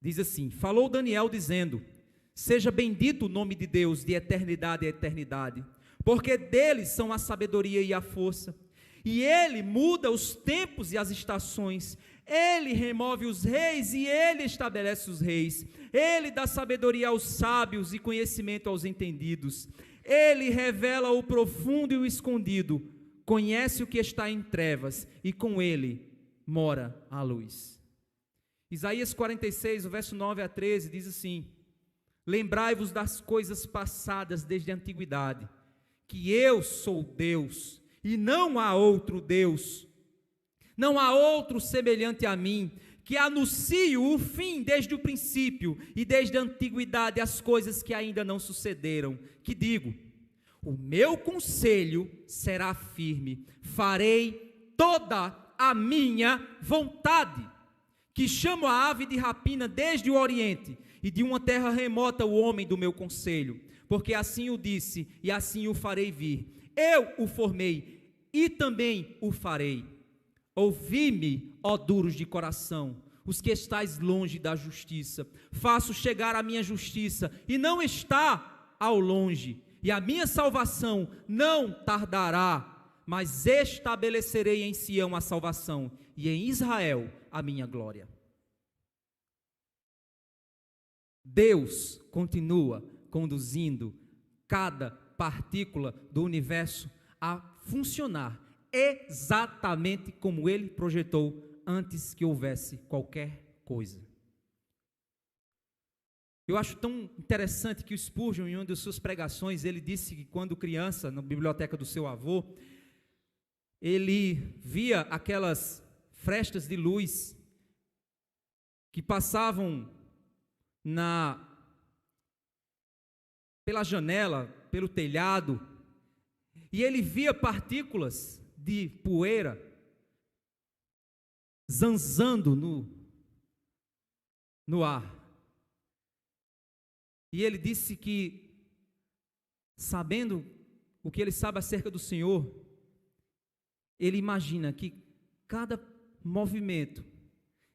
diz assim: falou Daniel dizendo: seja bendito o nome de Deus de eternidade a eternidade, porque dele são a sabedoria e a força, e ele muda os tempos e as estações, ele remove os reis e ele estabelece os reis, ele dá sabedoria aos sábios e conhecimento aos entendidos, ele revela o profundo e o escondido, conhece o que está em trevas e com ele mora a luz. Isaías 46, o verso 9 a 13 diz assim: lembrai-vos das coisas passadas desde a antiguidade, que eu sou Deus e não há outro Deus, não há outro semelhante a mim, que anuncio o fim desde o princípio e desde a antiguidade as coisas que ainda não sucederam, que digo: o meu conselho será firme, farei toda a minha vontade, que chamo a ave de rapina desde o oriente, e de uma terra remota o homem do meu conselho, porque assim o disse e assim o farei vir. Eu o formei e também o farei. Ouvi-me, ó duros de coração, os que estáis longe da justiça. Faço chegar a minha justiça e não está ao longe, e a minha salvação não tardará, mas estabelecerei em Sião a salvação e em Israel a minha glória. Deus continua conduzindo cada partícula do universo a funcionar exatamente como Ele projetou antes que houvesse qualquer coisa. Eu acho tão interessante que o Spurgeon, em uma de suas pregações, ele disse que quando criança, na biblioteca do seu avô, ele via aquelas frestas de luz que passavam pela janela, pelo telhado, e ele via partículas de poeira zanzando no ar. E ele disse que, sabendo o que ele sabe acerca do Senhor, ele imagina que cada movimento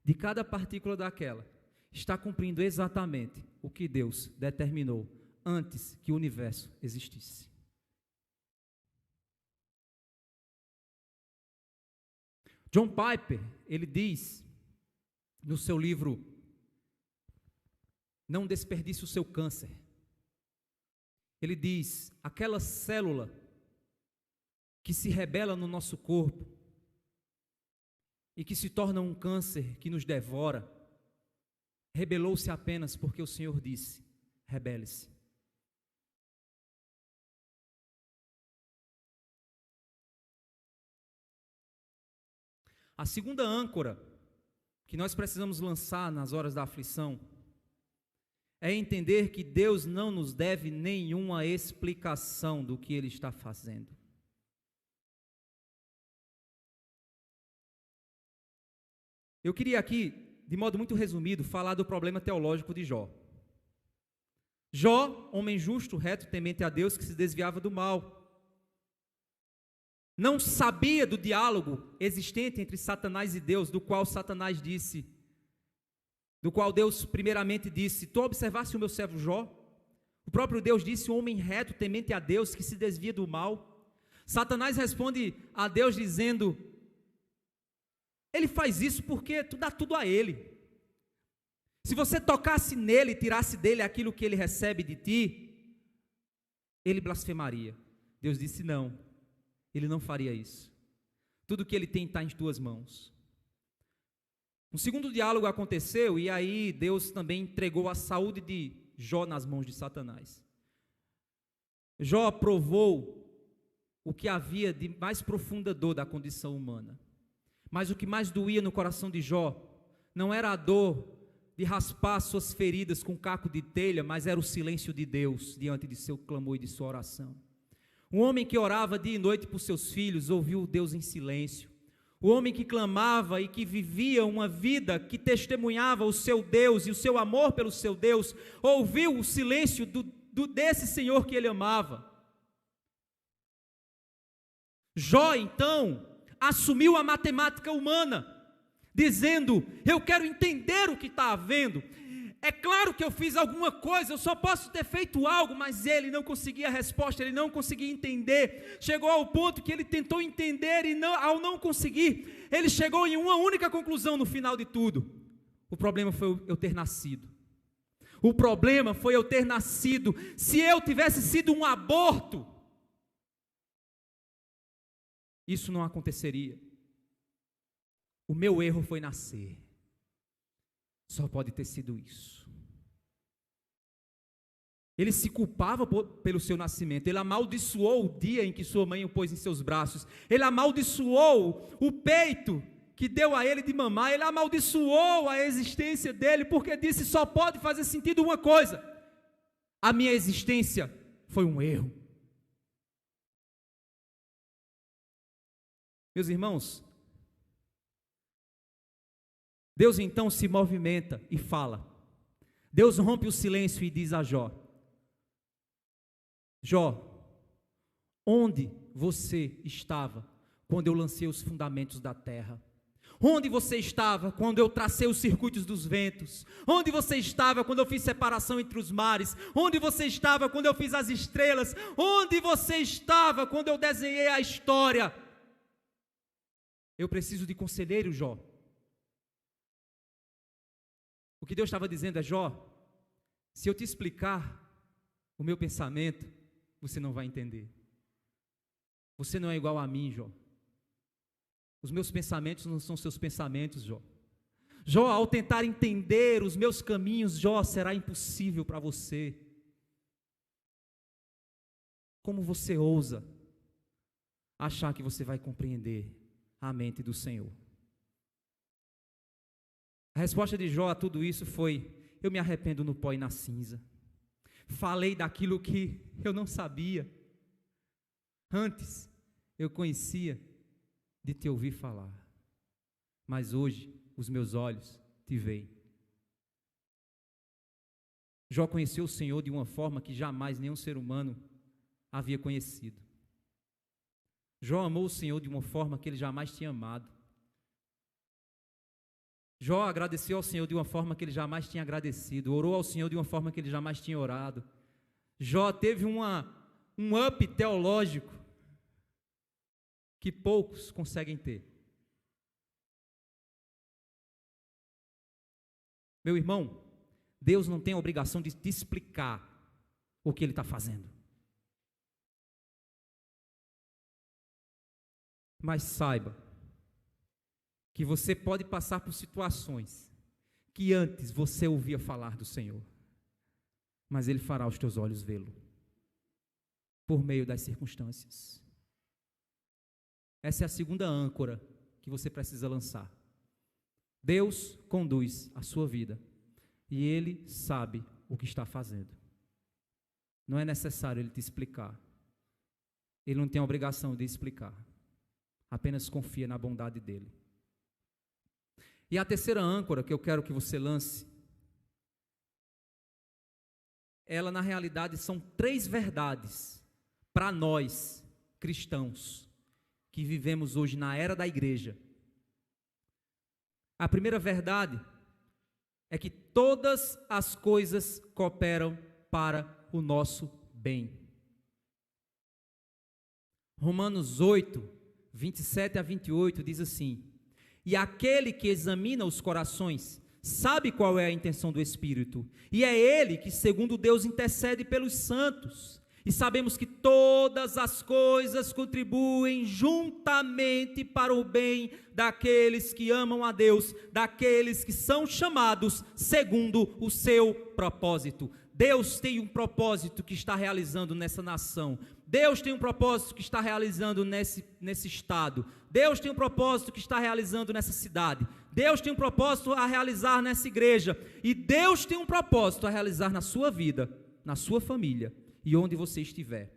de cada partícula daquela está cumprindo exatamente o que Deus determinou antes que o universo existisse. John Piper, ele diz no seu livro Não Desperdice o Seu Câncer, ele diz: aquela célula que se rebela no nosso corpo e que se torna um câncer que nos devora, rebelou-se apenas porque o Senhor disse: rebele-se. A segunda âncora que nós precisamos lançar nas horas da aflição é entender que Deus não nos deve nenhuma explicação do que Ele está fazendo. Eu queria aqui, de modo muito resumido, falar do problema teológico de Jó. Jó, homem justo, reto, temente a Deus, que se desviava do mal, não sabia do diálogo existente entre Satanás e Deus, do qual Deus primeiramente disse: tu observaste o meu servo Jó? O próprio Deus disse: um homem reto, temente a Deus, que se desvia do mal. Satanás responde a Deus dizendo: ele faz isso porque tu dá tudo a ele. Se você tocasse nele e tirasse dele aquilo que ele recebe de ti, ele blasfemaria. Deus disse: não, ele não faria isso. Tudo que ele tem está em tuas mãos. Um segundo diálogo aconteceu e aí Deus também entregou a saúde de Jó nas mãos de Satanás. Jó provou o que havia de mais profunda dor da condição humana. Mas o que mais doía no coração de Jó não era a dor de raspar suas feridas com caco de telha, mas era o silêncio de Deus diante de seu clamor e de sua oração. Um homem que orava dia e noite por seus filhos ouviu Deus em silêncio. O homem que clamava e que vivia uma vida que testemunhava o seu Deus e o seu amor pelo seu Deus, ouviu o silêncio desse Senhor que ele amava. Jó, então, assumiu a matemática humana, dizendo: eu quero entender o que está havendo. É claro que eu fiz alguma coisa, eu só posso ter feito algo, mas ele não conseguia a resposta, ele não conseguia entender. Chegou ao ponto que ele tentou entender e ao não conseguir, ele chegou em uma única conclusão no final de tudo: o problema foi eu ter nascido. O problema foi eu ter nascido. Se eu tivesse sido um aborto, isso não aconteceria. O meu erro foi nascer. Só pode ter sido isso. Ele se culpava pelo seu nascimento. Ele amaldiçoou o dia em que sua mãe o pôs em seus braços. Ele amaldiçoou o peito que deu a ele de mamar. Ele amaldiçoou a existência dele, porque disse: só pode fazer sentido uma coisa: a minha existência foi um erro. Meus irmãos, Deus então se movimenta e fala. Deus rompe o silêncio e diz a Jó: Jó, onde você estava quando eu lancei os fundamentos da terra? Onde você estava quando eu tracei os circuitos dos ventos? Onde você estava quando eu fiz separação entre os mares? Onde você estava quando eu fiz as estrelas? Onde você estava quando eu desenhei a história? Eu preciso de conselheiro, Jó. O que Deus estava dizendo é: Jó, se eu te explicar o meu pensamento, você não vai entender. Você não é igual a mim, Jó. Os meus pensamentos não são seus pensamentos, Jó. Jó, ao tentar entender os meus caminhos, Jó, será impossível para você. Como você ousa achar que você vai compreender a mente do Senhor? A resposta de Jó a tudo isso foi: eu me arrependo no pó e na cinza. Falei daquilo que eu não sabia. Antes eu conhecia de te ouvir falar, mas hoje os meus olhos te veem. Jó conheceu o Senhor de uma forma que jamais nenhum ser humano havia conhecido. Jó amou o Senhor de uma forma que ele jamais tinha amado. Jó agradeceu ao Senhor de uma forma que ele jamais tinha agradecido, orou ao Senhor de uma forma que ele jamais tinha orado. Jó teve um up teológico que poucos conseguem ter. Meu irmão, Deus não tem a obrigação de te explicar o que Ele está fazendo. Mas saiba que você pode passar por situações que antes você ouvia falar do Senhor, mas Ele fará os teus olhos vê-lo, por meio das circunstâncias. Essa é a segunda âncora que você precisa lançar. Deus conduz a sua vida, e Ele sabe o que está fazendo. Não é necessário Ele te explicar. Ele não tem a obrigação de explicar. Apenas confia na bondade dEle. E a terceira âncora que eu quero que você lance, ela na realidade são 3 verdades para nós, cristãos, que vivemos hoje na era da igreja. A primeira verdade é que todas as coisas cooperam para o nosso bem. Romanos 8, 27 a 28 diz assim: e aquele que examina os corações sabe qual é a intenção do Espírito, e é Ele que, segundo Deus, intercede pelos santos. E sabemos que todas as coisas contribuem juntamente para o bem daqueles que amam a Deus, daqueles que são chamados segundo o seu propósito. Deus tem um propósito que está realizando nessa nação. Deus tem um propósito que está realizando nesse estado. Deus tem um propósito que está realizando nessa cidade. Deus tem um propósito a realizar nessa igreja. E Deus tem um propósito a realizar na sua vida, na sua família e onde você estiver.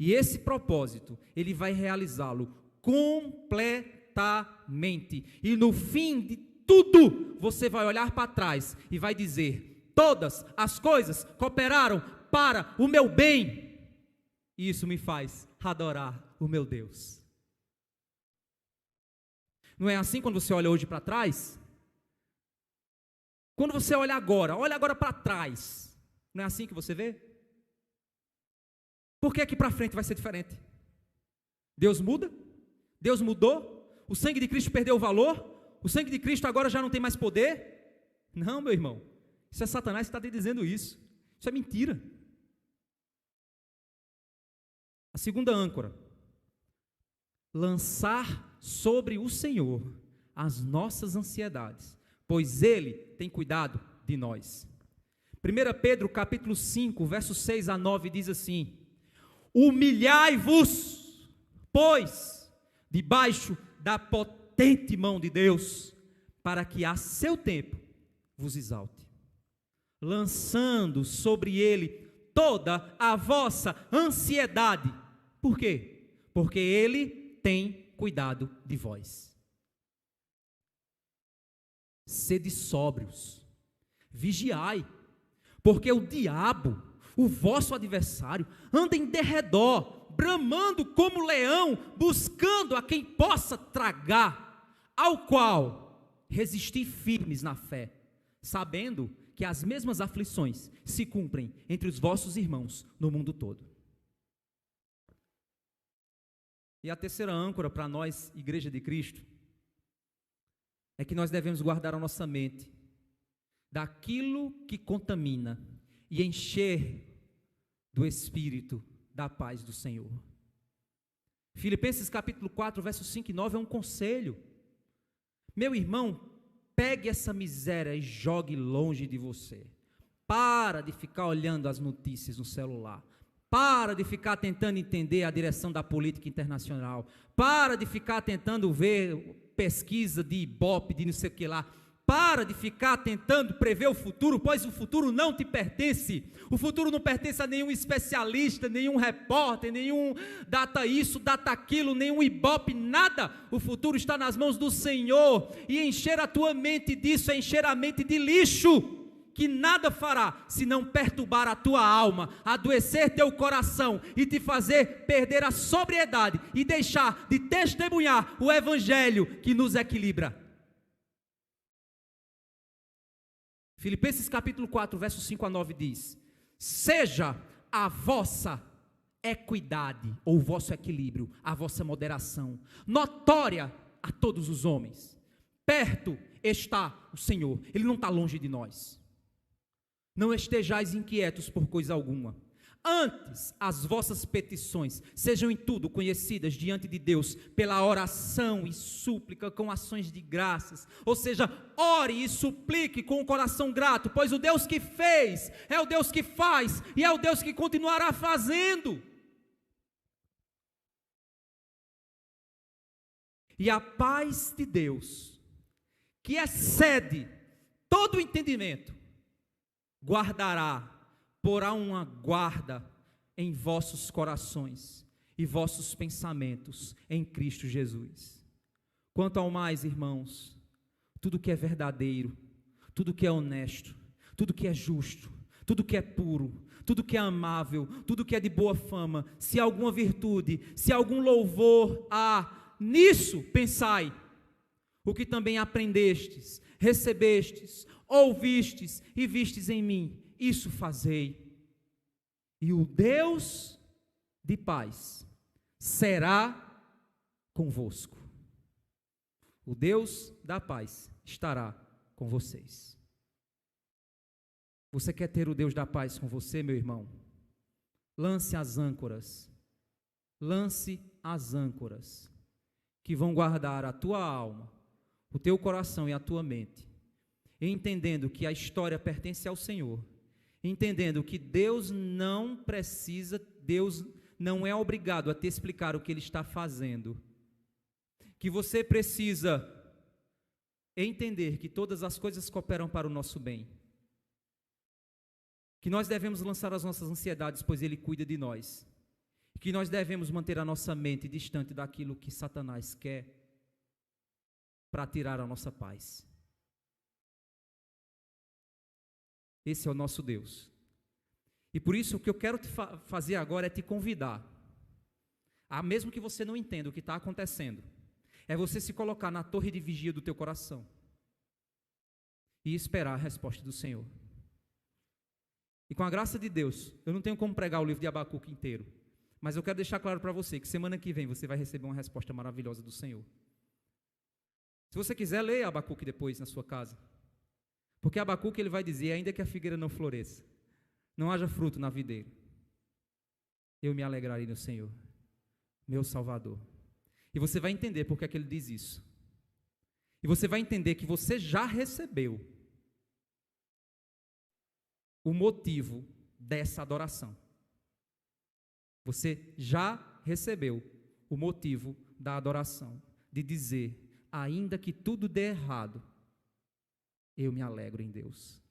E esse propósito, Ele vai realizá-lo completamente. E no fim de tudo, você vai olhar para trás e vai dizer: todas as coisas cooperaram para o meu bem. E isso me faz adorar o meu Deus. Não é assim quando você olha hoje para trás? Quando você olha agora para trás, não é assim que você vê? Por que aqui para frente vai ser diferente? Deus muda? Deus mudou? O sangue de Cristo perdeu o valor? O sangue de Cristo agora já não tem mais poder? Não, meu irmão. Isso é Satanás que está te dizendo isso. Isso é mentira. A segunda âncora: lançar sobre o Senhor as nossas ansiedades, pois Ele tem cuidado de nós. 1 Pedro capítulo 5, versos 6 a 9 diz assim: humilhai-vos, pois, debaixo da potente mão de Deus, para que a seu tempo vos exalte, lançando sobre Ele toda a vossa ansiedade. Por quê? Porque Ele tem cuidado de vós. Sede sóbrios, vigiai, porque o diabo, o vosso adversário, anda em derredor, bramando como leão, buscando a quem possa tragar, ao qual resisti firmes na fé, sabendo que as mesmas aflições se cumprem entre os vossos irmãos no mundo todo. E a terceira âncora para nós, Igreja de Cristo, é que nós devemos guardar a nossa mente daquilo que contamina e encher do Espírito da paz do Senhor. Filipenses capítulo 4, versos 5 e 9 é um conselho. Meu irmão, pegue essa miséria e jogue longe de você. Para de ficar olhando as notícias no celular. Para de ficar tentando entender a direção da política internacional. Para de ficar tentando ver pesquisa de Ibope, de não sei o que lá. Para de ficar tentando prever o futuro, pois o futuro não te pertence. O futuro não pertence a nenhum especialista, nenhum repórter, nenhum data isso, data aquilo, nenhum Ibope, nada. O futuro está nas mãos do Senhor. E encher a tua mente disso é encher a mente de lixo, que nada fará senão perturbar a tua alma, adoecer teu coração e te fazer perder a sobriedade e deixar de testemunhar o Evangelho que nos equilibra. Filipenses capítulo 4, versos 5 a 9 diz: seja a vossa equidade, ou o vosso equilíbrio, a vossa moderação, notória a todos os homens, perto está o Senhor, Ele não está longe de nós. Não estejais inquietos por coisa alguma. Antes, as vossas petições sejam em tudo conhecidas diante de Deus pela oração e súplica com ações de graças. Ou seja, ore e suplique com o coração grato, pois o Deus que fez é o Deus que faz e é o Deus que continuará fazendo. E a paz de Deus, que excede todo o entendimento, guardará, porá uma guarda em vossos corações e vossos pensamentos em Cristo Jesus. Quanto ao mais, irmãos, tudo que é verdadeiro, tudo que é honesto, tudo que é justo, tudo que é puro, tudo que é amável, tudo que é de boa fama, se há alguma virtude, se há algum louvor, nisso pensai. O que também aprendestes, recebestes, ouvistes e vistes em mim, isso fazei, e o Deus de paz será convosco. O Deus da paz estará com vocês. Você quer ter o Deus da paz com você, meu irmão? Lance as âncoras que vão guardar a tua alma, o teu coração e a tua mente, entendendo que a história pertence ao Senhor, entendendo que Deus não é obrigado a te explicar o que Ele está fazendo, que você precisa entender que todas as coisas cooperam para o nosso bem, que nós devemos lançar as nossas ansiedades, pois Ele cuida de nós, que nós devemos manter a nossa mente distante daquilo que Satanás quer para tirar a nossa paz. Esse é o nosso Deus. E por isso o que eu quero te fazer agora é te convidar, mesmo que você não entenda o que está acontecendo, é você se colocar na torre de vigia do teu coração e esperar a resposta do Senhor. E com a graça de Deus, eu não tenho como pregar o livro de Abacuque inteiro, mas eu quero deixar claro para você que semana que vem você vai receber uma resposta maravilhosa do Senhor. Se você quiser, leia Abacuque depois na sua casa. Porque Abacuque ele vai dizer, ainda que a figueira não floresça, não haja fruto na videira, eu me alegrarei no Senhor, meu Salvador. E você vai entender porque é que ele diz isso. E você vai entender que você já recebeu o motivo dessa adoração. Você já recebeu o motivo da adoração, de dizer, ainda que tudo dê errado, eu me alegro em Deus.